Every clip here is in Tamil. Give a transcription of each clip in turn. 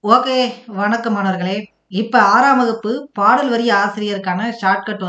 ஓகே. வணக்கம் மாணவர்களே. இப்ப 6ஆம் வகுப்பு பாடல் வரி ஆசிரியருக்கான ஷார்ட்கட்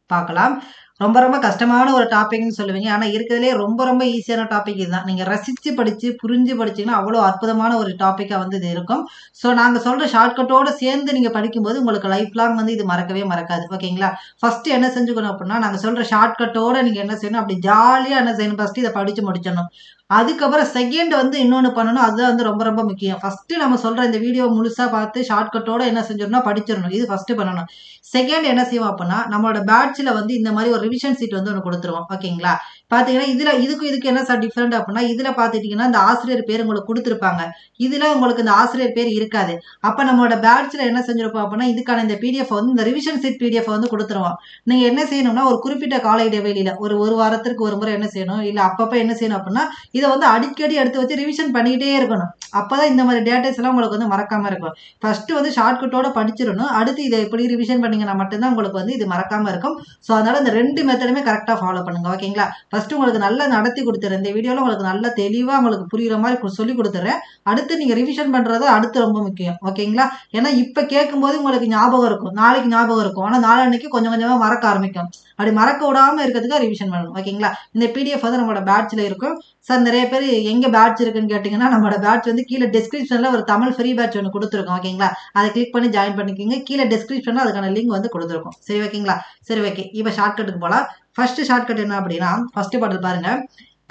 பார்க்கலாம். ரொம்ப ரொம்ப கஷ்டமான ஒரு டாபிக்ன்னு சொல்லுவீங்க. ஆனா இருக்கிறதுலயே ரொம்ப ரொம்ப ஈஸியான டாபிக் இதுதான். நீங்க ரசிச்சு படிச்சு, புரிஞ்சு படிச்சீங்கன்னா, அவ்வளோ அற்புதமான ஒரு டாபிக்கா இது இருக்கும். ஸோ நாங்க சொல்ற ஷார்ட்கட்டோட சேர்ந்து நீங்க படிக்கும்போது, உங்களுக்கு லைஃப் லாங் இது மறக்கவே மறக்காது. ஓகேங்களா? ஃபர்ஸ்ட் என்ன செஞ்சுக்கணும் அப்டின்னா, நாங்க சொல்ற ஷார்ட்கட்டோட நீங்க என்ன செய்யணும், அப்படி ஜாலியா என்ன செய்யணும், ஃபர்ஸ்ட் இத படிச்சு முடிச்சிடணும். அதுக்கப்புறம் செகண்ட் இன்னொன்னு பண்ணணும். அதுதான் ரொம்ப ரொம்ப முக்கியம். ஃபர்ஸ்ட் நம்ம சொல்ற இந்த வீடியோ முழுசா பார்த்து ஷார்ட்கட்டோட என்ன செஞ்சிடணும், படிச்சிடணும். இது ஃபர்ஸ்ட் பண்ணணும். செகண்ட் என்ன செய்வோம் அப்டின்னா, நம்மளோட பேட்ச்ல இந்த மாரி ஒரு ரிவிஷன் ஷீட் ஒண்ணு குடுத்துருவோம். ஓகேங்களா? பாத்தீங்கன்னா, இதுக்கும் என்ன சார் டிஃபரெண்ட் அப்டின்னா, இதுல பாத்துட்டீங்கன்னா, இந்த ஆசிரியர் பேர் உங்களுக்கு குடுத்திருப்பாங்க. இதுல உங்களுக்கு இந்த ஆசிரியர் பேர் இருக்காது. அப்ப நம்மளோட பேட்ச்ல என்ன செஞ்சிருப்போம் அப்டின்னா, இதுக்கான இந்த பிடிஎஃப் இந்த ரிவிஷன் ஷீட் பிடிஎஃப் குடுத்துருவோம். நீங்க என்ன செய்யணும்னா, ஒரு குறிப்பிட்ட கால இடைவெளியில ஒரு வாரத்திற்கு ஒரு முறை என்ன செய்யணும், இல்ல அப்பப்ப என்ன செய்யணும் அப்டின்னா, இத அடிக்கடி எடுத்து வச்சு ரிவிஷன் பண்ணிக்கிட்டே இருக்கணும். அப்பதான் இந்த மாதிரி டேட்டாஸ் எல்லாம் உங்களுக்கு மறக்காம இருக்கும். ஃபர்ஸ்ட் ஷார்ட்கட்டோட படிச்சிடணும். அடுத்து இதை எப்படி ரிவிஷன் பண்ணீங்கன்னா மட்டும்தான் உங்களுக்கு இது மறக்காம இருக்கும். ஸோ அதனால இந்த 2 மெத்தடுமே கரெக்டா ஃபாலோ பண்ணுங்க. ஓகேங்களா? ஃபர்ஸ்ட் உங்களுக்கு நல்லா நடத்தி கொடுத்துறேன். இந்த வீடியோல உங்களுக்கு நல்லா தெளிவா உங்களுக்கு புரியுற மாதிரி சொல்லி கொடுத்துறேன். அடுத்து நீங்க ரிவிஷன் பண்றது அடுத்து ரொம்ப முக்கியம். ஓகேங்களா? ஏன்னா இப்ப கேட்கும்போது உங்களுக்கு ஞாபகம் இருக்கும். நாளைக்கு ஞாபகம் இருக்கும். ஆனா நாளன்னைக்கு கொஞ்சம் கொஞ்சமா மறக்க ஆரம்பிக்கும். அப்படி மறக்க விடாம இருக்கிறதுக்கு ரிவிஷன் பண்ணணும். ஓகேங்களா? இந்த பிடிஎஃப் நம்மளோட பேட்ச்ல இருக்கும். சார் நிறைய பேர் எங்க பேட்ச் இருக்குன்னு கேட்டீங்கன்னா, நம்மளோட பேட்ச் கீழே டிஸ்கிரிப்ஷன்ல ஒரு தமிழ் ஃப்ரீ பேட்ச் ஒன்று கொடுத்துருக்கோம். ஓகேங்களா? அதை கிளிக் பண்ணி ஜாயின் பண்ணிக்கோங்க. கீழே டிஸ்கிரிப்ஷன்ல அதுக்கான லிங்க் கொடுத்துருக்கோம். சரி ஓகேங்களா? சரி ஓகே. இப்ப ஷார்ட்கட்டுக்கு போலாம். ஃபர்ஸ்ட் ஷார்ட்கட் என்ன அப்படின்னா, ஃபர்ஸ்ட் பாடல் பாருங்க.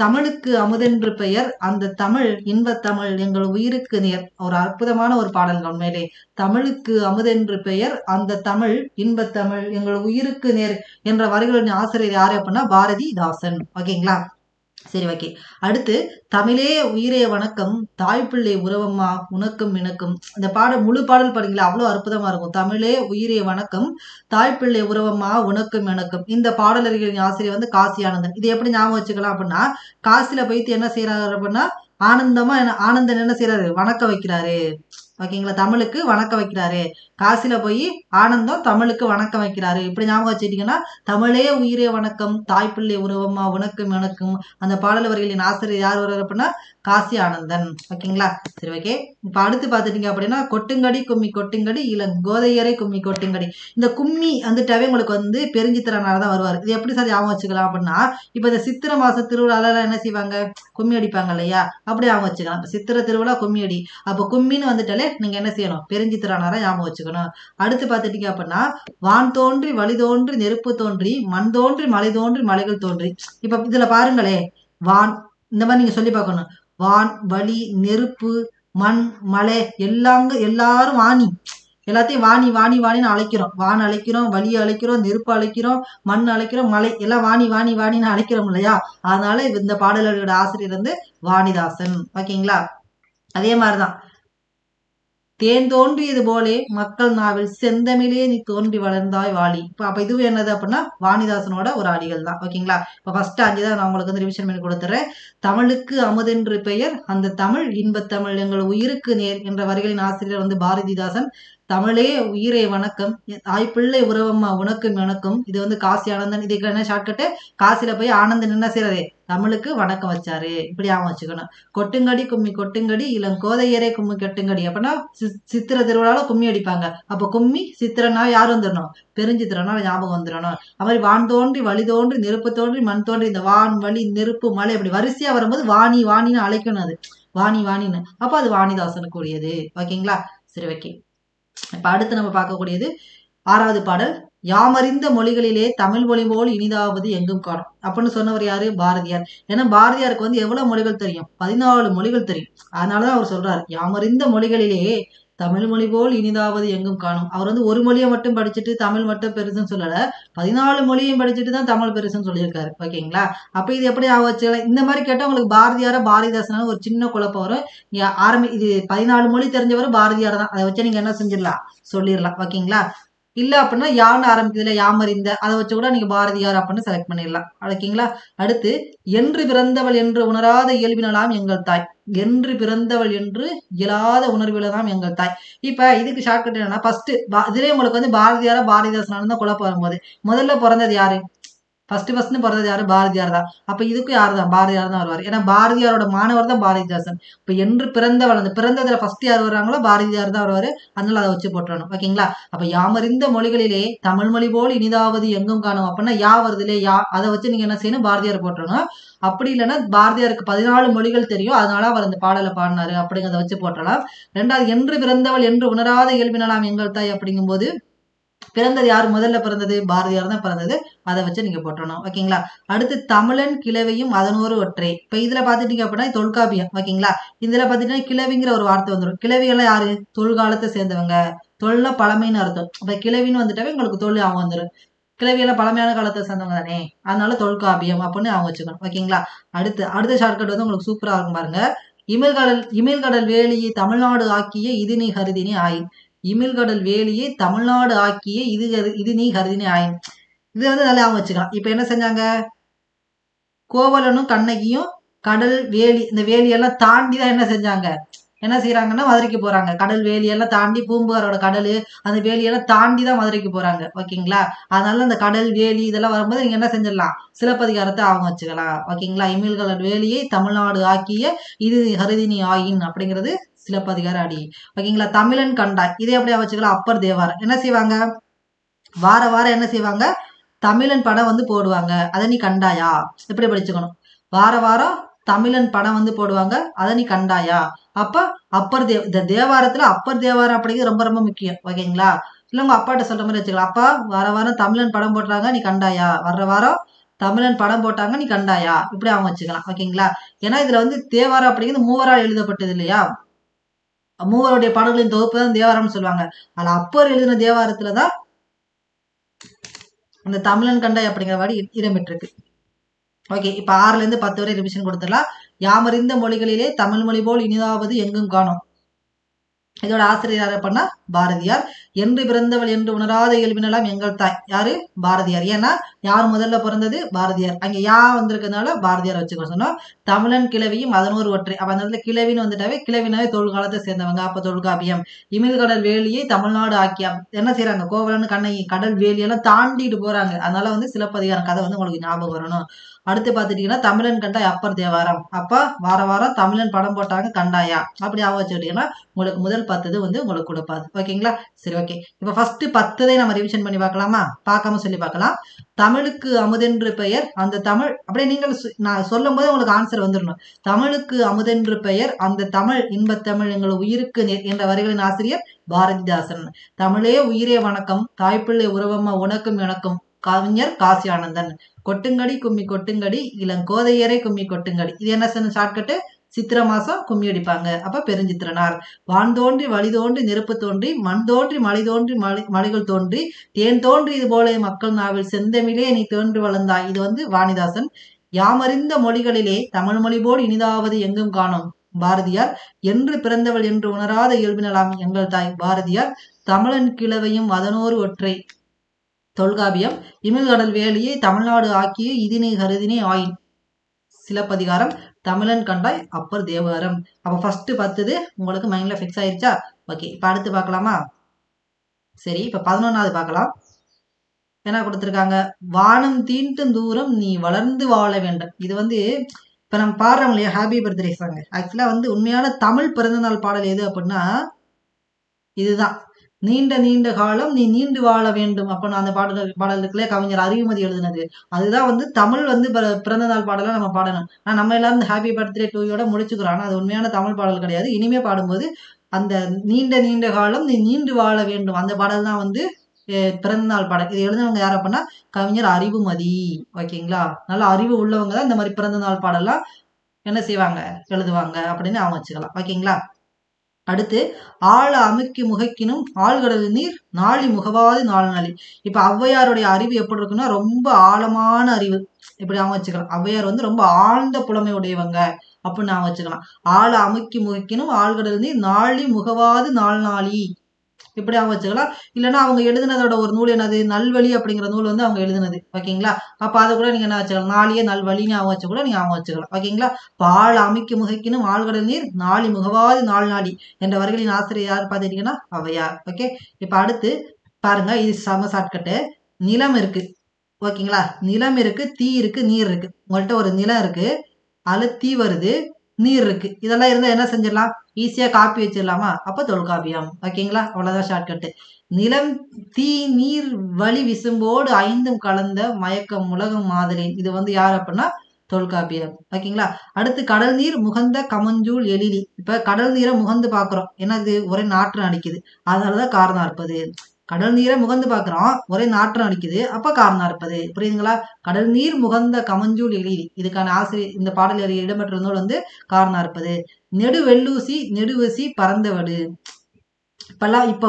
தமிழுக்கு அமுதென்று பெயர் அந்த தமிழ் இன்பத் தமிழ் எங்கள் உயிருக்கு நேர். ஒரு அற்புதமான ஒரு பாடல்ங்க உண்மையிலே. தமிழுக்கு அமுதென்று பெயர் அந்த தமிழ் இன்பத் தமிழ் எங்கள் உயிருக்கு நேர் என்ற வரிகளின் ஆசிரியர் யாரு அப்படின்னா பாரதிதாசன். ஓகேங்களா? சரி ஓகே. அடுத்து தமிழே உயிரே வணக்கம் தாய்ப்பிள்ளை உறவம்மா உனக்கும் எனக்கும். இந்த முழு பாடல் பாருங்களா, அவ்வளவு அற்புதமா இருக்கும். தமிழே உயிரே வணக்கம் தாய்ப்பிள்ளை உறவம்மா உனக்கும் எனக்கும். இந்த பாடலர்களின் ஆசிரியர் காசி ஆனந்தன். இது எப்படி ஞாபகம் வச்சுக்கலாம் அப்படின்னா, காசில போயிட்டு என்ன செய்யறாரு அப்படின்னா, ஆனந்தன் என்ன செய்யறாரு, வணக்கம் வைக்கிறாரு. ஓகேங்களா? தமிழுக்கு வணக்கம் வைக்கிறாரு. காசில போய் ஆனந்தம் தமிழுக்கு வணக்கம் வைக்கிறாரு. இப்படி ஞாபகம் வச்சுட்டீங்கன்னா, தமிழே உயிரே வணக்கம் தாய்ப்பிள்ளை உறவம்மா உனக்கும் எனக்கும். அந்த பாடல் வரிகளின் ஆசிரியர் யார் வருவார் அப்படின்னா காசி ஆனந்தன். ஓகேங்களா? சரி ஓகே. இப்ப அடுத்து பாத்துட்டீங்க அப்படின்னா, கொட்டுங்கடி கும்மி கொட்டுங்கடி கோதையரை கும்மி கொட்டுங்கடி. இந்த கும்மி வந்துட்டாவே உங்களுக்கு பெருஞ்சித்திரனாலதான் வருவார். இது எப்படி சார் ஞாபகம் வச்சுக்கலாம் அப்படின்னா, இப்ப இந்த சித்திரை மாச திருவிழால என்ன செய்வாங்க, கும்மி அடிப்பாங்க இல்லையா? அப்படி ஞாபகம் வச்சுக்கலாம். சித்திரை திருவிழா கும்மி அடி. அப்ப கும்மின்னு வந்துட்டாலே நீங்க என்ன செய்யணும், பெருஞ்சித்திரனார ஞாபகம் வச்சுக்கணும். அடுத்து பாத்துட்டீங்க அப்படின்னா, வான் தோன்றி வழி தோன்றி நெருப்பு தோன்றி மண் தோன்றி மலை தோன்றி மலைகள் தோன்றி. இப்ப இதுல பாருங்களே, வான் இந்த மாதிரி நீங்க சொல்லி பார்க்கணும். வான் வழி நெருப்பு மண் மலை எல்லாரும் வாணி. எல்லாத்தையும் வாணி வாணி வாணின்னு அழைக்கிறோம். வான் அழைக்கிறோம், வழியை அழைக்கிறோம், நெருப்பு அழைக்கிறோம், மண் அழைக்கிறோம், மலை எல்லாம் வாணி வாணி வாணின்னு அழைக்கிறோம் இல்லையா? அதனால இந்த பாடலோட ஆசிரியர் வாணிதாசன். ஓகேங்களா? அதே மாதிரிதான் தேன் தோன்றியது போலே மக்கள் நாவில் செந்தமிழே நீ தோன்றி வளர்ந்தாய் வாலி. அப்ப இதுவும் என்னது அப்படின்னா வாணிதாசனோட ஒரு அடிகள் தான். ஓகேங்களா? இப்ப ஃபர்ஸ்ட் 5 தான் நான் உங்களுக்கு ரிவிஷன் பண்ணி கொடுத்துறேன். தமிழுக்கு அமுதென்று பெயர் அந்த தமிழ் இன்பத் தமிழ் எங்கள் உயிருக்கு நேர் என்ற வரிகளின் ஆசிரியர் பாரதிதாசன். தமிழே உயிரே வணக்கம் தாய்ப்பிள்ளை உறவம்மா உனக்கும் எனக்கும். இது காசி ஆனந்தன். இதுக்கு என்ன ஷார்ட்கட்டு, காசில போய் ஆனந்தன் என்ன செய்யறாரு, தமிழுக்கு வணக்கம் வச்சாரு. இப்படி ஆகும் வச்சுக்கணும். கொட்டுங்கடி கும்மி கொட்டுங்கடி கோதையரே கும்மி கொட்டுங்கடி. அப்படின்னா சித்திர திருவிழால கும்மி அடிப்பாங்க. அப்ப கும்மி சித்திரனா யார் வந்துடணும், பெருஞ்சித்திரனா ஞாபகம் வந்துடணும். அது மாதிரி வான் தோன்றி வழி தோன்றி நெருப்பு தோன்றி மண் தோன்றி இந்த வான் வழி நெருப்பு மலை அப்படி வரிசையா வரும்போது வாணி வாணின்னு அழைக்கணும். அது வாணி வாணின்னு. அப்ப அது வாணிதாசனுக்கு உரியது. ஓகேங்களா? சரி ஓகே. இப்ப அடுத்து நம்ம பார்க்கக்கூடியது 6வது பாடல். யாமறிந்த மொழிகளிலே தமிழ் மொழி போல் இனிதாவது எங்கும் காணும் அப்படின்னு சொன்னவர் யாரு, பாரதியார். ஏன்னா பாரதியாருக்கு எவ்வளவு மொழிகள் தெரியும், 14 மொழிகள் தெரியும். அதனாலதான் அவர் சொல்றாரு, யாமறிந்த மொழிகளிலே தமிழ் மொழி போல் இனிதாவது எங்கும் காணும். அவர் ஒரு மொழியை மட்டும் படிச்சுட்டு தமிழ் மட்டும் பெருசுன்னு சொல்லல, 14 மொழியும் படிச்சுட்டு தான் தமிழ் பெருசுன்னு சொல்லியிருக்காரு. ஓகேங்களா? அப்ப இது எப்படி வச்சுக்கலாம், இந்த மாதிரி கேட்டா உங்களுக்கு பாரதியார பாரதிதாசனால ஒரு சின்ன குழப்பம் வரும். இது 14 மொழி தெரிஞ்சவர் பாரதியார் தான். அதை வச்சு நீங்க என்ன செஞ்சிடலாம், சொல்லிடலாம். ஓகேங்களா? இல்ல அப்படின்னா யான்னு ஆரம்பிக்குதுல யாமறிந்த, அதை வச்சு கூட நீங்க பாரதியார் அப்படின்னு செலக்ட் பண்ணிடலாம். ஓகேங்களா? அடுத்து என்று பிறந்தவள் என்று உணராத இயல்பினலாம் எங்கள் தாய். என்று பிறந்தவள் என்று இயலாத உணர்வில்தான் எங்கள் தாய். இப்ப இதுக்கு ஷார்ட்கட் என்னன்னா, ஃபர்ஸ்ட் இதுலயே உங்களுக்கு பாரதியாரா பாரதிதாசனால தான் குழப்பம் வரும்போது முதல்ல பிறந்தது யாரு, ஃபர்ஸ்ட் பிறந்தது யாரு? பாரதியார் தான். அப்ப இதுக்கும் யாரு தான்? பாரதியார் தான் வருவார். ஏன்னா பாரதியாரோட மாணவர் தான் பாரதிதாசன். இப்ப என்று பிறந்தவள், அந்த பிறந்ததுல ஃபர்ஸ்ட் யார் வர்றாங்களோ பாரதியார் தான் வருவாரு. அதனால அதை வச்சு போட்டுறணும். ஓகேங்களா? அப்ப யாமறிந்த மொழிகளிலே தமிழ் மொழி போல் இனிதாவது எங்கும் காணும் அப்படின்னா யா வருது இல்லையா? யா, அதை வச்சு நீங்க என்ன செய்யணும்? பாரதியார் போட்டுறணும். அப்படி இல்லைன்னா பாரதியாருக்கு 14 மொழிகள் தெரியும், அதனால அவர் அந்த பாடலை பாடினாரு அப்படிங்கிறத வச்சு போட்டலாம். ரெண்டாவது, என்று பிறந்தவள் என்று உணராத இயல்பினலாம் எங்கள் தாய் அப்படிங்கும்போது பிறந்தது யார்? முதல்ல பிறந்தது பாரதியார் தான் பிறந்தது. அதை வச்சு நீங்க போட்டணும். ஓகேங்களா? அடுத்து தமிழன் கிழவியும் அதனோரு ஒற்றை. இப்ப இதுல பாத்துட்டீங்க அப்படின்னா தொல்காப்பியம். ஓகேங்களா? இதுல பாத்துட்டீங்கன்னா கிழவிங்கிற ஒரு வார்த்தை வந்துடும். கிழவிகள்லாம் யாரு? தொல்காலத்தை சேர்ந்தவங்க. தொல்ல பழமைன்னு அர்த்தம். இப்ப கிழவின்னு வந்துட்டாவே உங்களுக்கு தொல் அவங்க வந்துடும். கிழவியெல்லாம் பழமையான காலத்தை சேர்ந்தவங்க தானே, அதனால தொல்காப்பியம் அப்படின்னு அவங்க வச்சுக்கணும். ஓகேங்களா? அடுத்த ஷார்ட்கட் வந்து உங்களுக்கு சூப்பரா இருக்கும் பாருங்க. இமிழ்கடல் வேலியை தமிழ்நாடு ஆக்கிய இது நீ கருதினி ஆயின். இமிழ்கடல் வேலியை தமிழ்நாடு ஆக்கிய இது நீ கருதினி ஆயின். இது வந்து நல்லா அவங்க வச்சுக்கலாம். இப்ப என்ன செஞ்சாங்க? கோவலனும் கண்ணகியும் கடல் வேலி, இந்த வேலியெல்லாம் தாண்டி தான் என்ன செஞ்சாங்க? என்ன செய்யறாங்கன்னா மதுரைக்கு போறாங்க. கடல் வேலியெல்லாம் தாண்டி, பூம்புகாரோட கடல் அந்த வேலியெல்லாம் தாண்டி தான் மதுரைக்கு போறாங்க. ஓகேங்களா? அதனால அந்த கடல் வேலி இதெல்லாம் வரும்போது நீங்க என்ன செஞ்சிடலாம்? சிலப்பதிகாரத்தை அவங்க வச்சுக்கலாம். ஓகேங்களா? இமிழ்கடல் வேலியை தமிழ்நாடு ஆக்கிய இது கருதினி ஆயின் அப்படிங்கிறது சிலப்பதிகார அடி. ஓகேங்களா? தமிழன் கண்டாய், இதே அப்படியே வச்சுக்கலாம். அப்பர் தேவாரம் என்ன செய்வாங்க? வார வாரம் என்ன செய்வாங்க? தமிழன் படம் வந்து போடுவாங்க. அதை நீ கண்டாயா? எப்படி படிச்சுக்கணும்? வார வாரம் தமிழன் படம் வந்து போடுவாங்க, அதை நீ கண்டாயா? அப்ப இந்த தேவாரத்துல அப்பர் தேவாரம் அப்படிங்கிறது ரொம்ப ரொம்ப முக்கியம். ஓகேங்களா? இல்ல உங்க அப்பாட்ட சொல்ற மாதிரி வச்சுக்கலாம். அப்பா, வார வாரம் தமிழன் படம் போட்டாங்க, நீ கண்டாயா? வர்ற வாரம் தமிழன் படம் போட்டாங்க, நீ கண்டாயா? இப்படி அவங்க வச்சுக்கலாம். ஓகேங்களா? ஏன்னா இதுல வந்து தேவாரம் அப்படிங்கிறது மூவரால் எழுதப்பட்டது இல்லையா? மூவருடைய பாடல்களின் தொகுப்பு தான் தேவாரம்னு சொல்லுவாங்க. அதுல அப்பர் எழுதின தேவாரத்துலதான் அந்த தமிழன் கண்டாய் அப்படிங்கிற வாடி இடம்பெற்றிருக்கு. ஓகே, இப்ப 6ல இருந்து 10 வரை ரிவிஷன் கொடுத்துடலாம். யாமறிந்த மொழிகளிலே தமிழ் மொழி போல் இனிதாவது எங்கும் காணும். இதோட ஆசிரியர் யார் அப்படின்னா பாரதியார். என்று பிறந்தவள் என்று உணராத இயல்பினெல்லாம் எங்கள் தாய். யாரு? பாரதியார். ஏன்னா யார் முதல்ல பிறந்தது? பாரதியார். அங்க யா வந்திருக்கிறதுனால பாரதியார் வச்சுக்க சொன்னோம். தமிழன் கிழவியும் அதனோரு ஒற்றை. அப்ப அந்த இடத்துல கிழவின்னு வந்துட்டாவே கிழவினாவே தொல்காலத்தை சேர்ந்தவங்க. அப்ப தொல்காப்பியம். இமிழ்கடல் வேலியை தமிழ்நாடு ஆக்கியா. என்ன செய்யறாங்க? கோவலன் கண்ணகி கடல் வேலியெல்லாம் தாண்டிட்டு போறாங்க. அதனால வந்து சிலப்பதிகாரம் கதை வந்து உங்களுக்கு ஞாபகம் வரணும். அடுத்து பாத்துட்டீங்கன்னா தமிழன் கண்டாய் அப்பர் தேவாரம். அப்ப வார வாரம் தமிழன் படம் போட்டாங்க, கண்டாயா? அப்படி ஆக வச்சுக்கிட்டீங்கன்னா உங்களுக்கு முதல் 10 வந்து உங்களுக்கு கொடுப்பாது. ஓகேங்களா? சரி, ஓகே. இப்ப ஃபர்ஸ்ட் 10 நம்ம ரிவிஷன் பண்ணி பார்க்கலாமா? பார்க்காம சொல்லி பார்க்கலாம். தமிழுக்கு அமுதென்று பெயர் அந்த தமிழ். அப்படியே நீங்கள் நான் சொல்லும் போது உங்களுக்கு ஆன்சர் வந்துடணும். தமிழுக்கு அமுதென்று பெயர் அந்த தமிழ் இன்பத்தமிழ் எங்கள் உயிருக்கு நேர் என்ற வரிகளின் ஆசிரியர் பாரதிதாசன். தமிழே உயிரே வணக்கம், தாய்ப்பிள்ளை உறவம்மா உனக்கும் எனக்கும், கவிஞர் காசி ஆனந்தன். கொட்டுங்கடி கும்மி கொட்டுங்கடி இளங்கோதையரை கும்மி கொட்டுங்கடி. இது என்ன ஷார்ட்கட்டு? சித்திர மாசம் கும்மி அடிப்பாங்க. அப்ப பெருஞ்சித்திரனார். வான் தோன்றி வழி தோன்றி நெருப்பு தோன்றி மண் தோன்றி மலை தோன்றி மலைகள் தோன்றி தேன் தோன்றி இது போல மக்கள் நாவில் செந்தமிழே நீ தோன்றி வளர்ந்தாய். இது வந்து வாணிதாசன். யாமறிந்த மொழிகளிலே தமிழ் மொழி போல் இனிதாவது எங்கும் காணும். பாரதியார். என்று பிறந்தவள் என்று உணராத இயல்பினலாம் எங்கள் தாய். பாரதியார். தமிழன் கிழவையும் அதனோரு ஒற்றை. தொல்காப்பியம். இமிழ்கடல் வேலியை தமிழ்நாடு ஆக்கிய இதுனி கருதினி ஆயின். சிலப்பதிகாரம். தமிழன் கண்டாய் அப்பர் தேவாரம். அப்ப ஃபர்ஸ்ட் 10 உங்களுக்கு மைண்ட்ல பிக்ஸ் ஆயிருச்சா? ஓகே, இப்ப அடுத்து பார்க்கலாமா? சரி, இப்ப 11வது பார்க்கலாம். என்ன கொடுத்திருக்காங்க? வானம் தீண்டும் தூரம் நீ வளர்ந்து வாழ வேண்டும். இது வந்து இப்ப நம்ம பாடுறோம் இல்லையா, ஹாப்பி பர்த்டே சாங். ஆக்சுவலா வந்து உண்மையான தமிழ் பிறந்தநாள் பாடல் எது அப்படின்னா இதுதான். நீண்ட நீண்ட காலம் நீ நீண்டு வாழ வேண்டும் அப்படின்னு அந்த பாடலுக்குள்ளே கவிஞர் அறிவுமதி எழுதினது. அதுதான் வந்து தமிழ் வந்து பிறந்த நாள் பாடலாம் நம்ம பாடணும். ஆனா நம்ம எல்லாரும் ஹாப்பி பர்த்டே டு யூட முடிச்சுக்கிறோம். ஆனா அது உண்மையான தமிழ் பாடல் கிடையாது. இனிமே பாடும்போது அந்த நீண்ட நீண்ட காலம் நீ நீண்டு வாழ வேண்டும் அந்த பாடல் தான் வந்து பிறந்த நாள் பாடல். இது எழுதினவங்க யார் அப்படின்னா கவிஞர் அறிவுமதி. ஓகேங்களா? நல்ல அறிவு உள்ளவங்க தான் இந்த மாதிரி பிறந்த நாள் பாடலாம் என்ன செய்வாங்க? எழுதுவாங்க அப்படின்னு அவங்க வச்சுக்கலாம். ஓகேங்களா? அடுத்து ஆழ அமுக்கி முகைக்கினும் ஆழ்கடல் நீர் நாளி முகவாது நாள் நாளி. இப்ப ஔவையாருடைய அறிவு எப்படி இருக்குன்னா ரொம்ப ஆழமான அறிவு. இப்படி அவங்க வச்சுக்கலாம். ஔவையார் வந்து ரொம்ப ஆழ்ந்த புலமை உடையவங்க அப்படின்னு அவங்க வச்சுக்கலாம். ஆழ அமுக்கி முகைக்கினும் ஆழ்கடல் நீர் நாளி முகவாது நாள் நாளி. இப்படி அவங்க வச்சுக்கலாம். இல்லைன்னா அவங்க எழுதினதோட ஒரு நூல் என்னது? நல்வழி அப்படிங்கிற நூல் வந்து அவங்க எழுதினது. ஓகேங்களா? அப்ப அதை கூட நீங்க என்ன வச்சுக்கலாம்? நாளியே நல்வழின்னு அவங்க வச்சு கூட நீங்க அவங்க வச்சுக்கலாம். ஓகேங்களா? பால் அமைக்க முகைக்கினும் ஆழ்கடல் நீர் நாளி முகவாது நாள் நாளி என்ற வரிகளின் ஆசிரியர் யார் பார்த்துட்டீங்கன்னா ஔவையார். ஓகே, இப்ப அடுத்து பாருங்க, இது சம ஷார்ட்கட்டு. நிலம் இருக்கு. ஓகேங்களா? நிலம் இருக்கு, தீ இருக்கு, நீர் இருக்கு. உங்கள்ட்ட ஒரு நிலம் இருக்கு. அதுல தீ வருது, நீர் இருக்கு. இதெல்லாம் இருந்தா என்ன செஞ்சிடலாம்? ஈஸியா காப்பி வச்சிடலாமா? அப்ப தொல்காப்பியம். ஓகேங்களா? அவ்வளவுதான் ஷார்ட்கட். நிலம், தீ, நீர், வளி, விசும்போடு ஐந்தும் கலந்த மயக்கம் உலகம் மாதலின். இது வந்து யார் அப்படின்னா தொல்காப்பியம். ஓகேங்களா? அடுத்து கடல் நீர் முகந்த கமஞ்சூல் எழிலி. இப்ப கடல் நீரை முகந்து பாக்குறோம். என்னது? ஒரே நாற்றம் அடிக்குது. அதனாலதான் காரணம் இருப்பது. கடல் நீரை முகந்து பாக்குறோம், ஒரே நாற்றம் அடிக்குது. அப்ப காரணம் இருப்பது. புரியுதுங்களா? கடல் நீர் முகந்த கமஞ்சூல் எழிலி. இதுக்கான ஆசிரியர் இந்த பாடலில் இடம்பெற்ற நூல் வந்து காரணம் இருப்பது. நெடு வெள்ளூசி நெடுவசி பறந்தவடு. இப்போ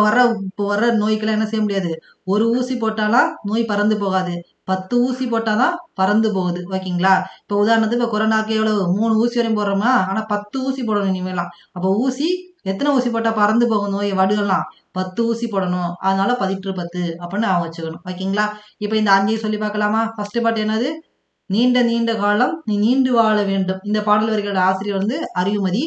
வர்ற நோய்க்கெல்லாம் என்ன செய்ய முடியாது? ஒரு ஊசி போட்டாலாம் நோய் பறந்து போகாது. 10 ஊசி போட்டாதான் பறந்து போகுது. ஓகேங்களா? இப்ப உதாரணத்துக்கு இப்ப கொரோனாக்கு எவ்வளவு 3 ஊசி வரையும் போடுறோமா? ஆனா 10 ஊசி போடணும் இனிமேலாம். அப்ப ஊசி எத்தனை ஊசி போட்டா பறந்து போகும் நோய் வடுகள்லாம்? 10 ஊசி போடணும். அதனால 10 அப்படின்னு அவங்க வச்சுக்கணும். ஓகேங்களா? இப்ப இந்த 5 சொல்லி பார்க்கலாமா? ஃபர்ஸ்ட் பாட்டு என்னது? நீண்ட நீண்ட காலம் நீ நீண்டு வாழ வேண்டும். இந்த பாடல் வரிகளோட ஆசிரியர் வந்து அறிவுமதி.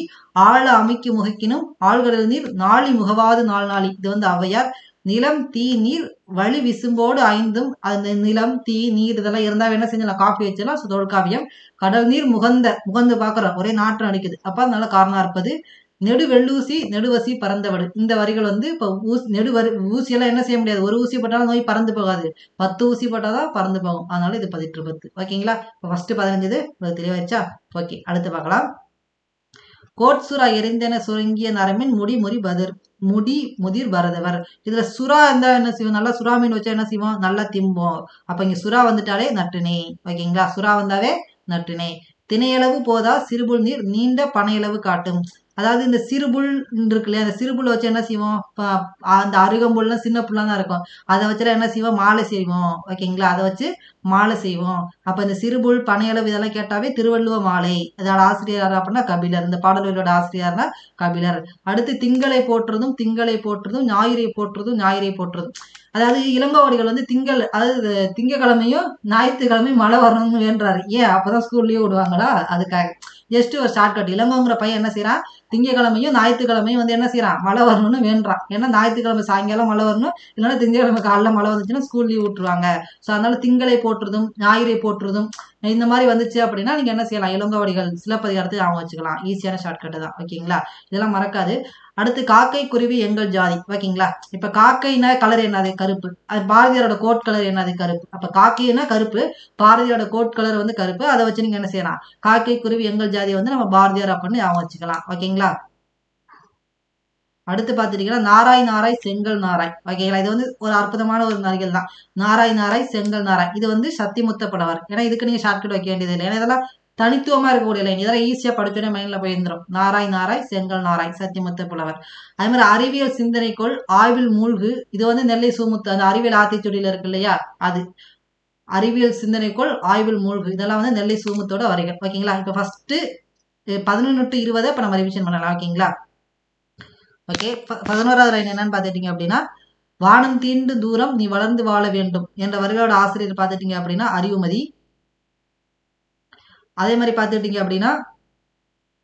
ஆழ அமைக்கு முகக்கினும் ஆழ்கடல் நீர் நாளி முகவாது நாள் நாளி. இது வந்து ஔவையார். நிலம், தீ, நீர், வளி, விசும்போடு ஐந்தும். அந்த நிலம், தீ, நீர் இதெல்லாம் இருந்தா என்ன செஞ்சலாம்? காப்பி வச்சலாம். தொல்காப்பியம். கடல் நீர் முகந்து பாக்குறோம், ஒரே நாற்றம் அடிக்குது. அப்ப அதனால காரணம் இருப்பது. நெடு வெள்ளூசி நெடுவசி பறந்தவடு. இந்த வரிகள் வந்து இப்ப ஊசியெல்லாம் என்ன செய்ய முடியாது? ஒரு ஊசி போட்டாலும் நோய் பறந்து போகாது. 10 ஊசி போட்டாதான் பறந்து போகும். அதனால இது 10. ஓகேங்களா? இப்ப ஃபர்ஸ்ட் 15 தெளிவாச்சா? ஓகே, அடுத்து பார்க்கலாம். கோட்சுரா எரிந்தென சுருங்கிய நரம்பின் முடி முதிர் பரதவர். இதுல சுறா இருந்தா என்ன செய்வோம்? நல்லா சுறா மீன் வச்சா என்ன செய்வோம்? நல்லா திம்போம். அப்ப இங்க சுறா வந்துட்டாலே நட்டுனே. ஓகேங்களா? சுறா வந்தாவே நட்டுனே. திணையளவு போதா சிறுபுல் நீர் நீண்ட பனையளவு காட்டும். அதாவது இந்த சிறுபுல் இருக்கு இல்லையா? அந்த சிறுபுல் வச்சு என்ன செய்வோம்? அந்த அருகம்புல்லாம் சின்ன புல்லா தான் இருக்கும். அதை வச்சுலாம் என்ன செய்வோம்? மாலை செய்வோம். ஓகேங்களா? அதை வச்சு மாலை செய்வோம். அப்ப இந்த சிறுபுல் பனையளவு இதெல்லாம் கேட்டாவே திருவள்ளுவ மாலை. அதோட ஆசிரியர் யாரு அப்படின்னா கபிலர். இந்த பாடல்களோட ஆசிரியர்னா கபிலர். அடுத்து திங்களை போற்றுறதும் ஞாயிறை போற்றுறதும். அதாவது இளங்கோவடிகள் வந்து அதாவது திங்கக்கிழமையும் ஞாயிற்றுக்கிழமையும் மழை வரணும்னு வேண்டுறாரு. ஏன்? அப்பதான் ஸ்கூல்லயே விடுவாங்களா? அதுக்காக ஜஸ்ட் ஒரு ஷார்ட்கட். இளங்கோங்கிற பையன் என்ன செய்யறான்? திங்கக்கிழமையும் ஞாயிற்றுக்கிழமையும் வந்து என்ன செய்யறான்? மழை வரணும்னு வேண்டான். ஏன்னா ஞாயிற்றுக்கிழமை சாயங்காலம் மழை வரணும், இல்லைன்னா திங்கக்கிழமை காலைல மழை வந்துச்சுன்னா ஸ்கூல் லீவ் விட்டுருவாங்க. ஸோ அதனால திங்களை போற்றுறதும் ஞாயிறை போற்றுறதும் இந்த மாதிரி வந்துச்சு அப்படின்னா நீங்க என்ன செய்யலாம்? இளங்கோவடிகள் சிலப்பதிகாரத்தை அவங்க வச்சுக்கலாம். ஈஸியான ஷார்ட்கட் தான். ஓகேங்களா? இதெல்லாம் மறக்காது. அடுத்து காக்கை குருவி எங்கள் ஜாதி. ஓகேங்களா? இப்ப காக்கைனா கலர் என்னது? கருப்பு. அது பாரதியாரோட கோட் கலர் என்னது? கருப்பு. அப்ப காக்கைனா கருப்பு, பாரதியாரோட கோட் கலர் வந்து கருப்பு. அதை வச்சு நீங்க என்ன செய்யலாம்? காக்கை குருவி எங்கள் ஜாதி வந்து நம்ம பாரதியார் அப்படின்னு அவங்க வச்சுக்கலாம். ஓகேங்களா? அடுத்து பாத்துட்டீங்கன்னா நாராய் நாராய் செங்கல் நாராய். ஓகேங்களா? இது வந்து ஒரு அற்புதமான ஒரு நரிகள் தான். நாராய் நாராய் செங்கல் நாராய். இது வந்து சத்திமுத்த புலவர். ஏன்னா இதுக்கு நீங்க ஷார்ட்கட் வைக்க வேண்டியது இல்லை. ஏன்னா இதெல்லாம் தனித்துவமா இருக்கக்கூடிய லைன். இதெல்லாம் ஈஸியா படிச்சோன்னே மைண்ட்ல போய் இருந்துரும். நாராய் நாராய் செங்கல் நாராய் சத்திமுத்த புலவர். அதே மாதிரி அறிவியல் சிந்தனைக்குள் ஆய்வில் மூழ்கு. இது வந்து நெல்லை சுமுத்து. அந்த அறிவியல் ஆத்திச்சூடியில இருக்கு இல்லையா? அது அறிவியல் சிந்தனைக்குள் ஆய்வில் மூழ்கு. இதெல்லாம் வந்து நெல்லை சுமுத்தோட வரிகள். ஓகேங்களா? இப்ப ஃபர்ஸ்ட் 11 to 20 இப்ப நம்ம ரிவிஷன் பண்ணலாம். ஓகேங்களா? ஓகே, 11வது லைன் என்னன்னு பாத்துட்டீங்க அப்படின்னா, வானம் தீண்டு தூரம் நீ வளர்ந்து வாழ வேண்டும் என்ற வரிகளோட ஆசிரியர் பாத்துட்டீங்க அப்படின்னா அறிவுமதி. அதே மாதிரி பாத்துட்டீங்க அப்படின்னா,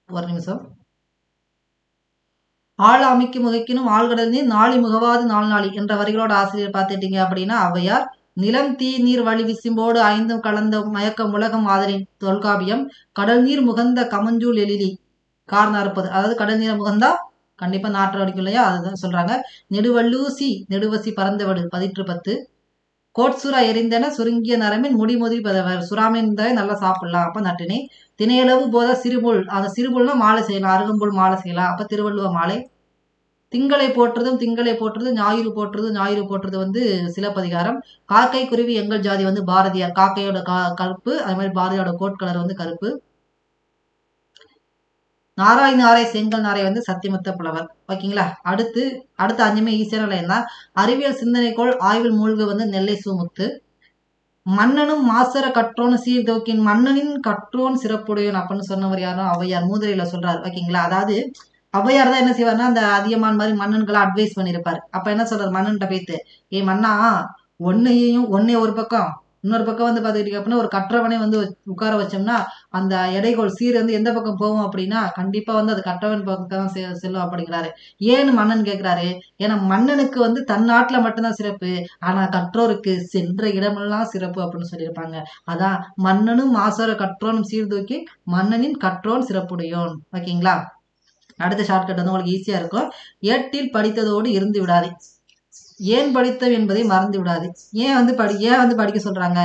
ஒரு நிமிஷம். ஆழ அமைக்கு முகைக்கினும் ஆழ்கடல் நீர் நாளி முகவாது நாள் நாளி என்ற வரிகளோட ஆசிரியர் பாத்துட்டீங்க அப்படின்னா ஔவையார். நிலம், தீ, நீர், வளி, விசும்போடு ஐந்தும் கலந்த மயக்கம் உலகம் ஆதலின் தொல்காப்பியம். கடல் நீர் முகந்த கமஞ்சூல் எழிலி காரணம் இருப்பது. அதாவது கடல் நீரை முகந்தா கண்டிப்பா நாற்றம் அடிக்கும் இல்லையா? அதுதான் சொல்றாங்க. நெடுவல்லூசி நெடுவசி பறந்தவடு 10. கோட்சுரா எரிந்தன சுருங்கிய நரம்பின் முடிமுதி பதவர். சுறாமீன் நல்லா சாப்பிடலாம். அப்ப நட்டினை. திணையளவு போத சிறுபுல். அந்த சிறுபுல்னா மாலை செய்யலாம். அருகம்புல் மாலை செய்யலாம். அப்ப திருவள்ளுவ மாலை. திங்களை போற்றுறதும் ஞாயிறு போற்றுறது வந்து சிலப்பதிகாரம். காக்கை குருவி எங்கள் ஜாதி வந்து பாரதியார். காக்கையோட கருப்பு. அது மாதிரி பாரதியோட கோட் கலர் வந்து கருப்பு. நாராய் நாராய் செங்கல் நாராய் வந்து சத்தியமுத்த புலவர். ஓகேங்களா? அடுத்து 5மே ஈஸியான லைன் தான். அறிவியல் சிந்தனைக்குள் ஆய்வில் மூழ்கு வந்து நெல்லை சுமுத்து. மன்னனும் மாசர கற்றோன் சீர்தூக்கின். மன்னனின் கற்றோன் சிறப்புடையோன் அப்படின்னு சொன்னவர் யாரும்? ஔவையார். மூதுரையில சொல்றாரு. ஓகேங்களா? அதாவது ஔவையார் தான் என்ன செய்வார்னா அந்த அதியமான் மாதிரி மன்னன்களை அட்வைஸ் பண்ணிருப்பாரு. அப்ப என்ன சொல்றாரு மன்னன்ட்ட போய்த்து, ஏ மன்னா, ஒன்னையும் ஒரு பக்கம் இன்னொரு பக்கம் வந்து பார்த்துக்கிட்டீங்க அப்படின்னா ஒரு கற்றவனை வந்து உட்கார வச்சோம்னா அந்த எடைகோள் சீர் வந்து எந்த பக்கம் போகும் அப்படின்னா கண்டிப்பா வந்து அது கற்றவன் பக்கம் தான் செல்லும் அப்படிங்கிறாரு. ஏன்னு மன்னன் கேட்கிறாரு, ஏன்னா மன்னனுக்கு வந்து தன் நாட்டுல மட்டும்தான் சிறப்பு, ஆனா கற்றோருக்கு சென்ற இடமெல்லாம் சிறப்பு அப்படின்னு சொல்லியிருப்பாங்க. அதான் மன்னனும் மாசற கற்றோனும் சீர்தூக்கி மன்னனின் கற்றோன் சிறப்புடையோன். ஓகேங்களா? அடுத்த ஷார்ட்கட் வந்து உங்களுக்கு ஈஸியா இருக்கும். ஏட்டில் படித்ததோடு இருந்து விடாதே, ஏன் படித்தோம் என்பதை மறந்து விடாது. ஏன் வந்து படிக்க சொல்றாங்க?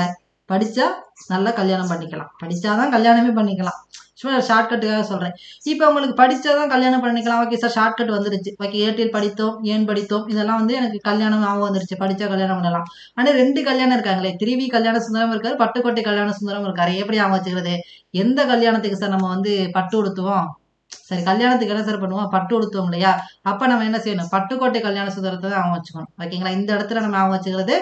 படிச்சா நல்லா கல்யாணம் பண்ணிக்கலாம், படிச்சாதான் கல்யாணமே பண்ணிக்கலாம். சும்மா ஷார்ட்கட்டுக்காக சொல்றேன். இப்போ உங்களுக்கு படிச்சாதான் கல்யாணம் பண்ணிக்கலாம், ஓகே சார் ஷார்ட்கட் வந்துருச்சு, ஓகே ஏட்டில் படித்தோம் ஏன் படித்தோம் இதெல்லாம் வந்து எனக்கு கல்யாணம் ஞாபகம் வந்துருச்சு, படிச்சா கல்யாணம் பண்ணலாம். ஆனா 2 கல்யாணம் இருக்காங்களே, திருவி கல்யாண சுந்தரம் இருக்காரு, பட்டுக்கோட்டை கல்யாண சுந்தரம் இருக்காரு. எப்படி ஞாபகம் வச்சுக்கிறது? எந்த கல்யாணத்துக்கு சார் நம்ம வந்து பட்டு உடுத்துவோம்? சரி கல்யாணத்துக்கு என்ன சார் பண்ணுவோம்? பட்டு உடுத்துவோம் இல்லையா? அப்ப நம்ம என்ன செய்யணும்? பட்டுக்கோட்டை கல்யாண சுந்தரத்தை தான் ஞாபகம் வச்சுக்கணும். ஓகேங்களா? இந்த இடத்துல நம்ம ஞாபகம் வச்சுக்கிறது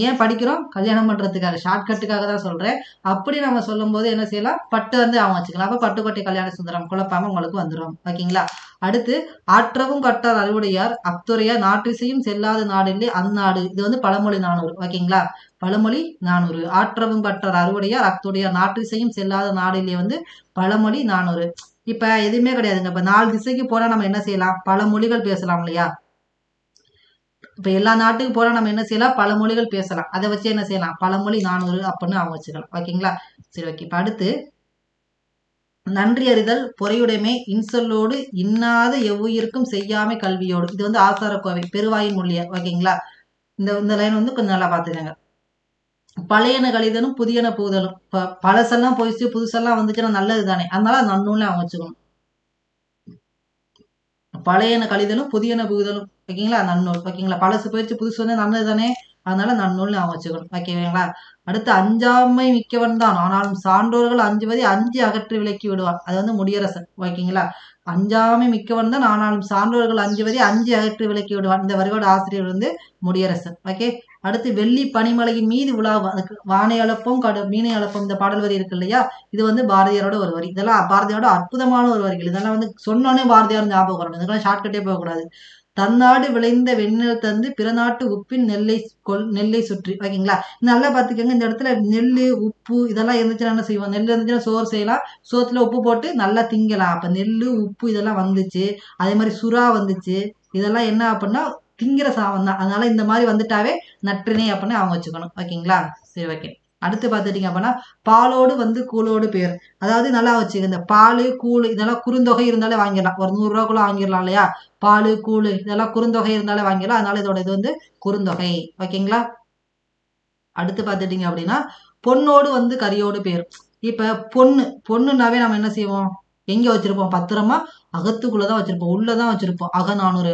ஏன் படிக்கிறோம்? கல்யாணம் பண்றதுக்காக, ஷார்ட்கட்டுக்காக தான் சொல்றேன். அப்படி நம்ம சொல்லும் போது என்ன செய்யலாம்? பட்டு வந்து ஞாபகம் வச்சுக்கலாம். அப்ப பட்டுக்கோட்டை கல்யாண சுந்தரம் குழப்பாம உங்களுக்கு வந்துடும். ஓகேங்களா? அடுத்து ஆற்றவும் கட்டார் அறிவுடையார் அத்துறையார் நாற்றிசையும் செல்லாத நாடில்லை அந்நாடு. இது வந்து பழமொழி 400. ஓகேங்களா? பழமொழி 400. ஆற்றவும் கட்டார் அறிவுடையார் அத்துறையார் நாற்றிசையும் செல்லாத நாடில்லை வந்து பழமொழி 400. இப்ப எதுவுமே கிடையாதுங்க. இப்ப 4 திசைக்கு போனா நம்ம என்ன செய்யலாம்? பல மொழிகள் பேசலாம் இல்லையா? இப்ப எல்லா நாட்டுக்கு போனா நம்ம என்ன செய்யலாம்? பல மொழிகள் பேசலாம். அதை வச்சு என்ன செய்யலாம்? பழமொழி 400 அப்படின்னு அவங்க வச்சுக்கலாம். ஓகேங்களா? சரி ஓகே. இப்ப அடுத்து நன்றி அறிதல் பொறையுடைமை இன்சொல்லோடு இன்னாத எவ்வுயிருக்கும் செய்யாமை கல்வியோடு. இது வந்து ஆசாரக்கோவை பெருவாயின் மொழிய. ஓகேங்களா? இந்த லைன் வந்து கொஞ்சம் நல்லா பாத்துக்கங்க. பழையன கழிதலும் புதியன புகுதலும். பழசெல்லாம் போயிடுச்சு புதுசெல்லாம் வந்துச்சுன்னா நல்லது தானே, அதனால நன்னூல்னு அவங்க வச்சுக்கணும். பழையன கழிதலும் புதியன புகுதலும். ஓகேங்களா? நன்னூல். ஓகேங்களா? பழசு போயிடுச்சு புதுசு வந்து நல்லது தானே, அதனால நன்னூல்னு அவங்க வச்சுக்கணும். ஓகேங்களா? அடுத்து அஞ்சாமை மிக்கவன் தான் ஆனாலும் சான்றோர்கள் அஞ்சுவதை அஞ்சு அகற்றி விலக்கி விடுவான். அது வந்து முடியரசன். ஓகேங்களா? அஞ்சாமை மிக்கவன் தான் ஆனாலும் சான்றோர்கள் அஞ்சுவதை அஞ்சு அகற்றி விலக்கி விடுவான். இந்த வரியோட ஆசிரியர் வந்து முடியரசன். ஓகே. அடுத்து வெள்ளி பனிமலையின் மீது உலாவும், அதுக்கு வானை அளப்போம் மீனை அளப்போம் இந்த பாடல் வரி இருக்கு இல்லையா? இது வந்து பாரதியாரோட ஒரு வரி. இதெல்லாம் பாரதியாரோட அற்புதமான ஒரு வரிகள். இதெல்லாம் வந்து சொன்னோன்னே பாரதியார் ஞாபகம் வரணும். இதுக்கெல்லாம் ஷார்ட்கட்டே போகக்கூடாது. தன்னாடு விளைந்த வெண்ணெல் தந்து பிற நாட்டு உப்பின் நெல்லை சுற்றி. ஓகேங்களா? நல்லா பாத்துக்கோங்க. இந்த இடத்துல நெல்லு உப்பு இதெல்லாம் இருந்துச்சுன்னா என்ன செய்வோம்? நெல் இருந்துச்சுன்னா சோறு செய்யலாம், சோத்துல உப்பு போட்டு நல்லா திங்கலாம். அப்ப நெல்லு உப்பு இதெல்லாம் வந்துச்சு, அதே மாதிரி சுறா வந்துச்சு, இதெல்லாம் என்ன அப்படின்னா திங்கிற சாதம் தான். அதனால இந்த மாதிரி வந்துட்டாவே நற்றினை அப்படின்னு அவங்க வச்சுக்கணும். ஓகேங்களா? சரி ஓகே. அடுத்து பார்த்துட்டீங்க அப்படின்னா பாலோடு வந்து கூழோடு பேர். அதாவது நல்லா வச்சுக்க, இந்த பால் கூழ் இதெல்லாம் குறுந்தொகை இருந்தாலே வாங்கிடலாம். ஒரு 100 ரூபாக்குள்ள வாங்கிடலாம் இல்லையா? பால் கூழ் இதெல்லாம் குறுந்தொகை இருந்தாலே வாங்கிடலாம். அதனால இதோட இது வந்து குறுந்தொகை. ஓகேங்களா? அடுத்து பார்த்துட்டீங்க அப்படின்னா பொண்ணோடு வந்து கரியோடு பேர். இப்ப பொண்ணுனாவே நம்ம என்ன செய்வோம்? எங்க வச்சிருப்போம்? பத்திரமா அகத்துக்குள்ளதான் வச்சிருப்போம், உள்ளதான் வச்சிருப்போம். அகநானூறு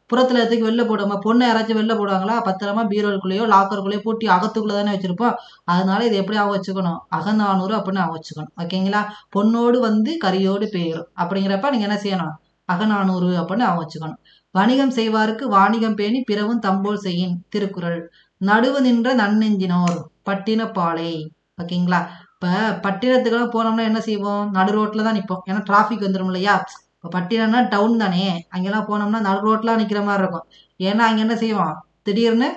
புறத்துல எடுத்துக்கு வெளில போடுவோமா? பொண்ணை யாராச்சும் வெளில போடுவாங்களா? பத்திரமா பீரோலுக்குள்ளேயோ லாக்கருக்குள்ளேயோ பூட்டி அகத்துக்குள்ளதானே வச்சிருப்போம். அதனால இது எப்படி ஆக வச்சுக்கணும்? அகநானூறு அப்படின்னு ஆக வச்சுக்கணும். ஓகேங்களா? பொண்ணோடு வந்து கரியோடு பேரும் அப்படிங்கிறப்ப நீங்க என்ன செய்யணும்? அகநானூறு அப்படின்னு ஆக வச்சுக்கணும். வணிகம் செய்வாருக்கு வாணிகம் பேணி பிறவும் தம்போல் செய்யின். திருக்குறள். நடுவு நின்ற நன்னெஞ்சினோர் பட்டினப்பாலை. ஓகேங்களா? இப்ப பட்டினத்துக்கெல்லாம் போனோம்னா என்ன செய்வோம்? நடு ரோட்ல தான் நிற்போம், ஏன்னா டிராபிக் வந்துடும் இல்லையா? இப்ப பட்டினம்னா டவுன் தானே, அங்கெல்லாம் போனோம்னா நடு ரோட்ல நிக்கிற மாதிரி இருக்கும். ஏன்னா அங்க என்ன செய்வோம்? திடீர்னு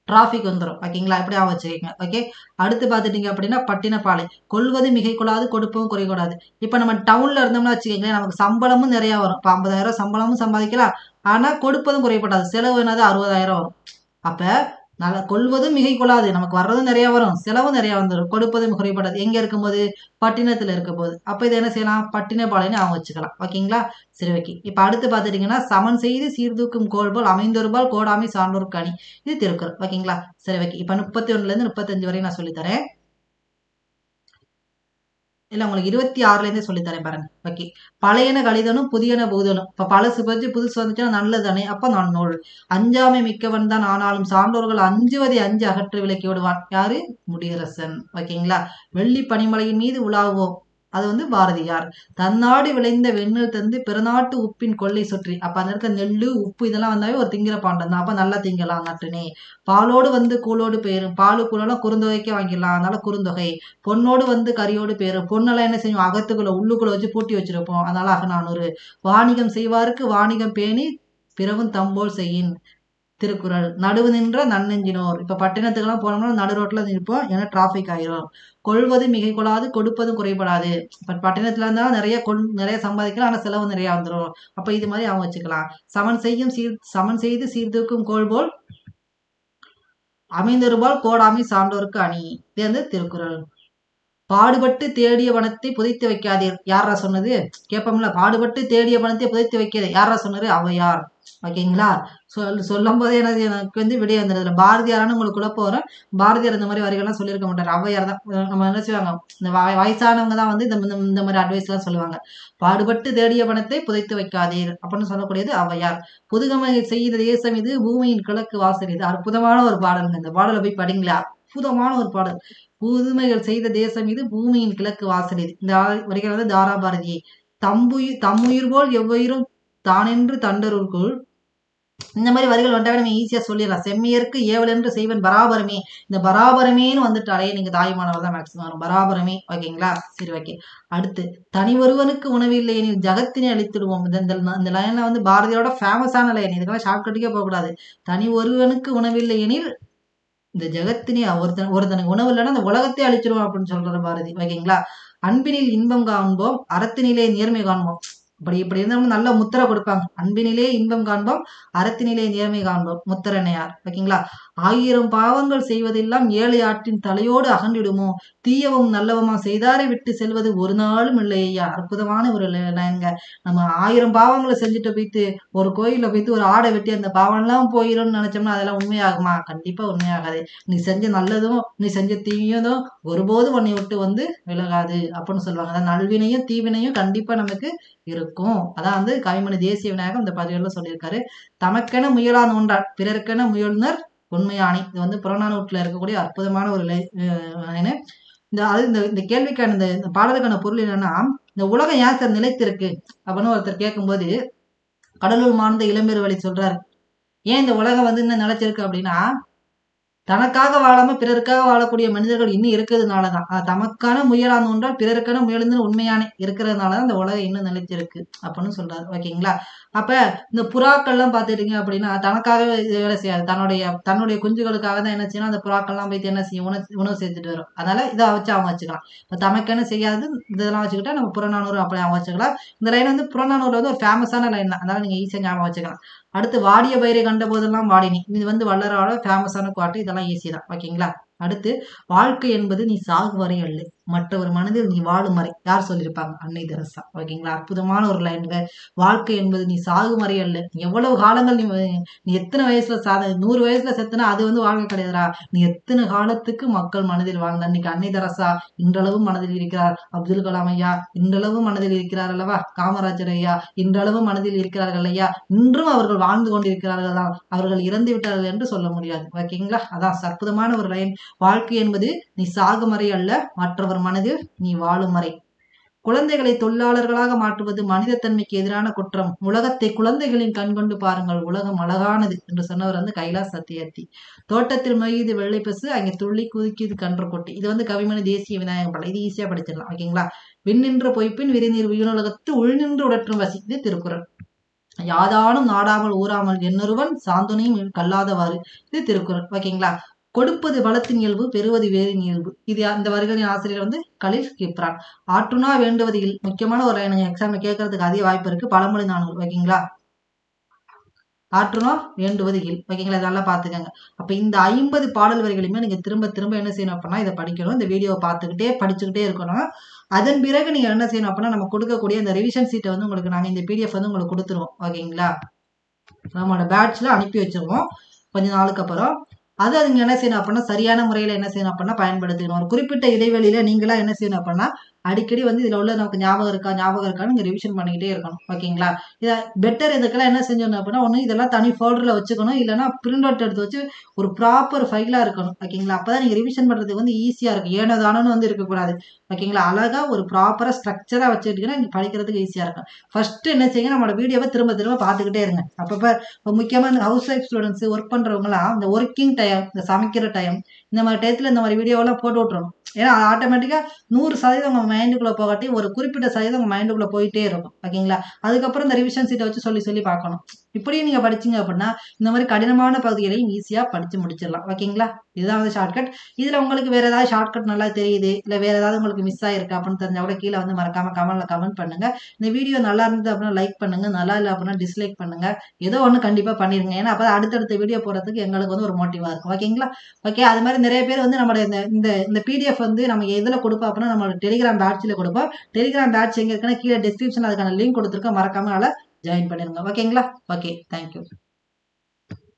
டிராபிக் வந்துடும். ஓகேங்களா? எப்படி ஆக வச்சுக்கீங்க. ஓகே. அடுத்து பாத்துட்டீங்க அப்படின்னா பட்டினப்பாலை. கொள்வது மிகை கொள்ளாது கொடுப்பவும் குறைக்கூடாது. இப்ப நம்ம டவுன்ல இருந்தோம்னா வச்சுக்கீங்களேன், நமக்கு சம்பளமும் நிறைய வரும். இப்ப 50,000 சம்பளமும் சம்பாதிக்கலாம், ஆனா கொடுப்பதும் குறைப்படாது. செலவு என்னது 60,000 வரும். அப்ப நல்லா கொள்வதும் மிகை கொள்ளாது, நமக்கு வர்றதும் நிறைய வரும், செலவும் நிறைய வந்துடும், கொடுப்பதும் குறைபடாது. எங்க இருக்கும்போது? பட்டினத்துல இருக்க போது. அப்ப இதை என்ன செய்யலாம்? பட்டினப்பாளையன்னு அவங்க வச்சுக்கலாம். ஓகேங்களா? சரி ஓகே. இப்ப அடுத்து பாத்துட்டீங்கன்னா சமன் செய்து சீர்தூக்கும் கோல்போல் அமைந்தொருபால் கோடாமை சான்றோர் கனி. இது திருக்குறள். ஓகேங்களா? சரி ஓகே. இப்ப 31ல இருந்து 35 வரையும் நான் சொல்லித்தரேன். இல்ல உங்களுக்கு 26ல இருந்தே சொல்லித்தரேன் பாருங்க. ஓகே. பழையன கழிதலும் புதியன புகுதலும். இப்ப பழசு போச்சு புதுசு வந்துச்சுன்னா நல்லது தானே, அப்ப நன்னூல். அஞ்சாமை மிக்கவன் தான் ஆனாலும் சான்றோர்கள் அஞ்சுவதை அஞ்சு அகற்றி விலக்கி விடுவான். யாரு? முடியரசன். ஓகேங்களா? வெள்ளி பனிமலையின் மீது உலாவோம். அது வந்து பாரதியார். தன்னாடு விளைந்த வெண்ணெல் தந்து பிறநாட்டு உப்பின் கொள்ளை சுற்றி. அப்ப அந்த இடத்துல நெல்லு உப்பு இதெல்லாம் வந்தாவே ஒரு திங்கிற பாண்டம் தான். அப்ப நல்லா திங்கலாம் நட்டுனே. பாலோடு வந்து கூழோடு பேரும். பாலு கூழெல்லாம் குறுந்தொகைக்கே வாங்கிடலாம், அதனால குறுந்தொகை. பொண்ணோடு வந்து கரியோடு பேரும். பொண்ணெல்லாம் என்ன செய்யும்? அகத்துக்குள்ள உள்ளுக்குள்ள வச்சு பூட்டி வச்சிருப்போம், அதனால அகநானூறு. வாணிகம் செய்வாருக்கு வாணிகம் பேணி பிறவும் தம்போல் செய்யின். திருக்குறள். நடுவு நின்ற நன்னெஞ்சினோர். இப்ப பட்டினத்துக்கெல்லாம் போனோம்னா நடு ரோட்ல நிற்போம், ஏன்னா டிராபிக் ஆயிரும். கொள்வது மிகை கொள்ளாது, கொடுப்பதும் குறைபடாது. இப்ப பட்டினத்துல இருந்தா நிறைய சம்பாதிக்கலாம், ஆனா செலவு நிறைய வந்துடும். அப்ப இது மாதிரி அவங்க வச்சுக்கலாம். சமன் செய்து சீர்தூக்கும் கோல் போல் அமைந்தொருபால் கோடாமை சான்றோருக்கு அணி. இது வந்து திருக்குறள். பாடுபட்டு தேடிய பணத்தை புதைத்து வைக்காதீர். யாரா சொன்னது கேட்போம்ல. பாடுபட்டு தேடிய பணத்தை புதைத்து வைக்காது யாரா சொன்னது? ஔவையார். ஓகேங்களா? சொல்லும் போதே எனக்கு வந்து விடை வந்துடுது. பாரதியாரான்னு உங்களுக்கு குழப்பம் வரும். பாரதியார் இந்த மாதிரி வரிகள்லாம் சொல்லியிருக்க மாட்டார். ஔவையார் தான். நம்ம என்ன செய்வாங்க, இந்த வயசானவங்க தான் வந்து இந்த மாதிரி அட்வைஸ் எல்லாம் சொல்லுவாங்க. பாடுபட்டு தேடிய பணத்தை புதைத்து வைக்காதீர் அப்படின்னு சொல்லக்கூடியது ஔவையார். புதுகமை செய்த தேசம் இது, பூமியின் கிழக்கு வாசல் இது. அற்புதமான ஒரு பாடலுங்க. இந்த பாடலை போய் படிங்களா, அற்புதமான ஒரு பாடல். புதுமைகள் செய்த தேசம் இது, பூமியின் கிழக்கு வாசல் இது. இந்த வரிகள் வந்து தாரா பாரதி. தம்முயிர் போல் எவ்வுயிரும் தானென்று தண்டருக்குள். இந்த மாதிரி வரிகள் வந்தாவே நம்ம ஈஸியா சொல்லிடலாம். செம்மியருக்கு ஏவல் என்று செய்வன் பராபரமே. இந்த பராபரமேன்னு வந்துட்டாலே நீங்க தாய்மானவர் தான் மேக்சிமம் வரும். பராபரமே. ஓகேங்களா? சரி, ஓகே. அடுத்து, தனி ஒருவனுக்கு உணவில்லை எனில் ஜகத்தினை அழித்திடுவோம். இந்த லைன்ல வந்து பாரதியோட ஃபேமஸான லைன். இதுக்கெல்லாம் ஷார்ட்கட்டுக்கே போகக்கூடாது. தனி ஒருவனுக்கு உணவில்லை எனில் இந்த ஜகத்தினே ஒருத்தனுக்கு உணவு இல்லைன்னா அந்த உலகத்தை அழிச்சிருவோம் அப்படின்னு சொல்ற பாரதி. ஓகேங்களா? அன்பினில் இன்பம் காண்போம், அறத்தினிலே நேர்மை காண்போம். இப்படி இருந்தவங்க நல்ல முத்திரை கொடுப்பாங்க. அன்பினிலே இன்பம் காண்போம், அறத்தினிலே நேர்மை காண்போம். முத்திரனையார். ஓகேங்களா? 1000 பாவங்கள் செய்வதெல்லாம் ஏழை ஆற்றின் தலையோடு அகன்றிடுமோ, தீயவும் நல்லவமா செய்தாரை விட்டு செல்வது ஒரு நாளும் இல்லை ஐயா. அற்புதமான ஒரு லைன்ங்க. நம்ம 1000 பாவங்களை செஞ்சுட்டு போயிட்டு ஒரு கோயில போயிட்டு ஒரு ஆடை வெட்டி அந்த பாவம் எல்லாம் போயிடும்னு நினைச்சோம்னா அதெல்லாம் உண்மையாகுமா? கண்டிப்பா உண்மையாகாது. நீ செஞ்ச நல்லதும் நீ செஞ்ச தீயதும் ஒருபோதும் உன்னை விட்டு வந்து விலகாது அப்படின்னு சொல்லுவாங்க. அதான் நல்வினையும் தீவினையும் கண்டிப்பா நமக்கு இருக்கும். அதான் வந்து கவிமணி தேசிய விநாயகம் இந்த பதிவுல சொல்லியிருக்காரு. தமக்கென முயலா நோன்றார், பிறருக்கென முயல்னர் உண்மையானி. இது வந்து புறநானூற்றுல இருக்கக்கூடிய அற்புதமான ஒரு லைனு. இந்த கேள்விக்கான இந்த பாடலுக்கான பொருள் என்னன்னா, இந்த உலகம் ஏன் சார் நிலைத்திருக்கு அப்படின்னு ஒருத்தர் கேட்கும்போது கடலூர் மார்ந்த இளம்பெரு வழி சொல்றாரு. ஏன் இந்த உலகம் வந்து இன்னும் நிலைச்சிருக்கு அப்படின்னா, தனக்காக வாழாம பிறருக்காக வாழக்கூடிய மனிதர்கள் இன்னும் இருக்கிறதுனாலதான். தமக்கான முயலான் ஒன்றால் பிறருக்கான முயலுன்னு உண்மையான இருக்கிறதுனாலதான் இந்த உலகம் இன்னும் நிலைச்சிருக்கு அப்படின்னு சொல்றாரு. ஓகேங்களா? அப்ப இந்த புறாக்கள்லாம் பாத்துட்டீங்க அப்படின்னா தனக்காக வேலை செய்யாது. தன்னுடைய குஞ்சுகளுக்காக தான் என்ன செய்யணும், அந்த புறாக்கள்லாம் போயிட்டு என்ன செய்யும், உணவு சேர்த்துட்டு வரும். அதனால இதை வச்சு அவங்க வச்சுக்கலாம். இப்ப தமக்கென செய்யாது இதெல்லாம் வச்சுக்கிட்டா நம்ம புறநானூறு அப்படி அவங்க வச்சுக்கலாம். இந்த லைன் வந்து புறநானூறுல வந்து ஒரு ஃபேமஸான லைன் தான். அதனால நீங்க ஈஸியா ஞாபகம் வச்சுக்கலாம். அடுத்து, வாடிய பயிரை கண்ட போதெல்லாம் வாடினி. இது வந்து வள்ளலாரோட ஃபேமஸான குவாட்டு. இதெல்லாம் ஈஸி தான். ஓகேங்களா? அடுத்து, வாழ்க்கை என்பது நீ சாகு வரை அல்ல, மற்றவர் மனதில் நீ வாழும் வரை. யார் சொல்லியிருப்பாங்க? அன்னை தெரசா. ஓகேங்களா? அற்புதமான ஒரு லைனுங்க. வாழ்க்கை என்பது நீ சாகு வரை அல்ல. எவ்வளவு காலங்கள் நீ எத்தனை வயசுல 100 வயசுல செத்துனா அது வந்து வாழ்க்கை கிடையாதுரா. நீ எத்தனை காலத்துக்கு மக்கள் மனதில் வாழ்ந்த. இன்னைக்கு அன்னை தெரசா இன்றளவும் மனதில் இருக்கிறார். அப்துல் கலாம் ஐயா இன்றளவும் மனதில் இருக்கிறார் அல்லவா? காமராஜர் ஐயா இன்றளவும் மனதில் இருக்கிறார்கள் ஐயா. இன்றும் அவர்கள் வாழ்ந்து கொண்டிருக்கிறார்கள் தான். அவர்கள் இறந்து விட்டார்கள் என்று சொல்ல முடியாது. ஓகேங்களா? அதான் அற்புதமான ஒரு லைன். வாழ்க்கை என்பது நீ சாகும் வரை அல்ல, மற்றவர் மனதில் நீ வாழும் வரை. குழந்தைகளை தொழிலாளர்களாக மாற்றுவது மனித தன்மைக்கு எதிரான குற்றம். உலகத்தை குழந்தைகளின் கண்கொண்டு பாருங்கள், உலகம் அழகானது என்று சொன்னவர் வந்து கைலாஸ் சத்தியார்த்தி. தோட்டத்தில் மொய்து வெள்ளை பசு, அங்கே துள்ளி குதிக்கிது கன்று கொட்டி. இது வந்து கவிமணி தேசிய விநாயகம் பாடல். இது ஈஸியா படிச்சிடலாம். ஓகேங்களா? விண்ணின்ற பொய்ப்பின் விரிநீர் உயிரினுலகத்து உள்நின்று உடற்றும் வசி. இது திருக்குறள். யாதானும் நாடாமல் ஊறாமல் என்னொருவன் சாந்துணையும் கல்லாதவாறு. இது திருக்குறள். ஓகேங்களா? கொடுப்பது பலத்தின் இயல்பு, பெறுவது வேறின் இயல்பு. இது அந்த வருகளின் ஆசிரியர் வந்து கலீல் கிப்ரான். ஆற்றுனா வேண்டுவது முக்கியமான ஒரு லைன். எக்ஸாம்ல கேட்கறதுக்கு அதிக வாய்ப்பு இருக்கு. பழமொழி 400. ஓகேங்களா? ஆற்றுனா வேண்டுவது இல். ஓகேங்களா? இதெல்லாம் பாத்துக்கோங்க. அப்ப இந்த 50 பாடல் வரிகளையுமே நீங்க திரும்ப திரும்ப என்ன செய்யணும் அப்படின்னா இதை படிக்கணும். இந்த வீடியோவை பார்த்துக்கிட்டே படிச்சுக்கிட்டே இருக்கணும். அதன் பிறகு நீங்க என்ன செய்யணும் அப்படின்னா நம்ம கொடுக்கக்கூடிய இந்த ரிவிஷன் சீட்டை வந்து உங்களுக்கு நாங்க இந்த PDF வந்து உங்களுக்கு கொடுத்துருவோம். ஓகேங்களா? நம்மளோட பேட்ச்ல அனுப்பி வச்சிருவோம் கொஞ்ச நாளுக்கு அப்புறம். அது நீங்க என்ன செய்யணும் அப்படின்னா சரியான முறையில என்ன செய்யணும் அப்படின்னா பயன்படுத்திக்கணும். ஒரு குறிப்பிட்ட இடைவெளியில நீங்களா என்ன செய்யணும் அப்படின்னா அடிக்கடி வந்து இதுல உள்ள நமக்கு ஞாபகம் இருக்கான்னு நீங்க ரிவிஷன் பண்ணிக்கிட்டே இருக்கணும். ஓகேங்களா? இதை பெட்டர் இதுக்கெல்லாம் என்ன செஞ்சோம் அப்படின்னா ஒண்ணு இதெல்லாம் தனி ஃபோல்டர்ல வச்சுக்கணும். இல்லைன்னா பிரிண்ட் அவுட் எடுத்து வச்சு ஒரு ப்ராப்பர் ஃபைலா இருக்கணும். ஓகேங்களா? அப்பதான் நீங்க ரிவிஷன் பண்றதுக்கு வந்து ஈஸியா இருக்கும். ஏனோதானோன்னு வந்து இருக்கக்கூடாது. ஓகேங்களா? அழகா ஒரு ப்ராப்பரா ஸ்ட்ரக்சரா வச்சுக்கிட்டீங்கன்னா நீங்க படிக்கிறதுக்கு ஈஸியா இருக்கும். ஃபர்ஸ்ட் என்ன செய்யுங்க, நம்மளோட வீடியோவை திரும்ப திரும்ப பார்த்துக்கிட்டே இருங்க. அப்பப்ப முக்கியமா இந்த ஹவுஸ் ஒய்ஃப் ஸ்டூடெண்ட்ஸ் ஒர்க் பண்றவங்கலாம் இந்த ஒர்க்கிங் டைம், இந்த சமைக்கிற டைம், இந்த மாதிரி டயத்துல இந்த மாதிரி வீடியோவெல்லாம் போட்டு விட்டுறணும். ஏன்னா அது ஆட்டோமேட்டிக்கா 100% உங்க மைண்டுக்குள்ள போகாட்டி ஒரு குறிப்பிட்ட சதவீதம் உங்க மைண்டுக்குள்ள போயிட்டே இருக்கும். ஓகேங்களா? அதுக்கப்புறம் இந்த ரிவிஷன் சீட்டை வச்சு சொல்லி சொல்லி பார்க்கணும். இப்படியும் நீங்க படிச்சீங்க அப்படின்னா, இந்த மாரி கடினமான பகுதிகளையும் ஈஸியா படிச்சு முடிச்சிடலாம். ஓகேங்களா? இதுதான் வந்து ஷார்ட்கட். இதுல உங்களுக்கு வேற ஏதாவது ஷார்ட்கட் நல்லா தெரியுது, இல்ல வேற ஏதாவது உங்களுக்கு மிஸ் ஆயிருக்கு அப்படின்னு தெரிஞ்சா கூட கீழ வந்து மறக்காம கமெண்ட்ல கமெண்ட் பண்ணுங்க. இந்த வீடியோ நல்லா இருந்தது அப்படின்னா லைக் பண்ணுங்க. நல்லா இல்ல அப்படின்னா டிஸ்லைக் பண்ணுங்க. ஏதோ ஒண்ணு கண்டிப்பா பண்ணிருங்க. ஏன்னா அப்பதான் அடுத்தடுத்த வீடியோ போடுறதுக்கு எங்களுக்கு வந்து ஒரு மோட்டிவா இருக்கும். ஓகேங்களா? ஓகே. அது மாரி நெறைய பேர் வந்து நம்மளுடைய இந்த இந்த இந்த பிடிஎஃப் வந்து நம்ம எதுல குடுப்போம் அப்படின்னா, நம்மளோட டெலிகிராம் பேட்ச்ல குடுப்போம். டெலிகிராம் பேட்ச் எங்க இருக்குன்னா, கீழ டிஸ்கிரிப்ஷன்ல அதுக்கான லிங்க் குடுத்துருக்கேன். மறக்காம அதுல ஜாயின் பண்ணிருங்க. ஓகேங்களா? ஓகே. Thank you.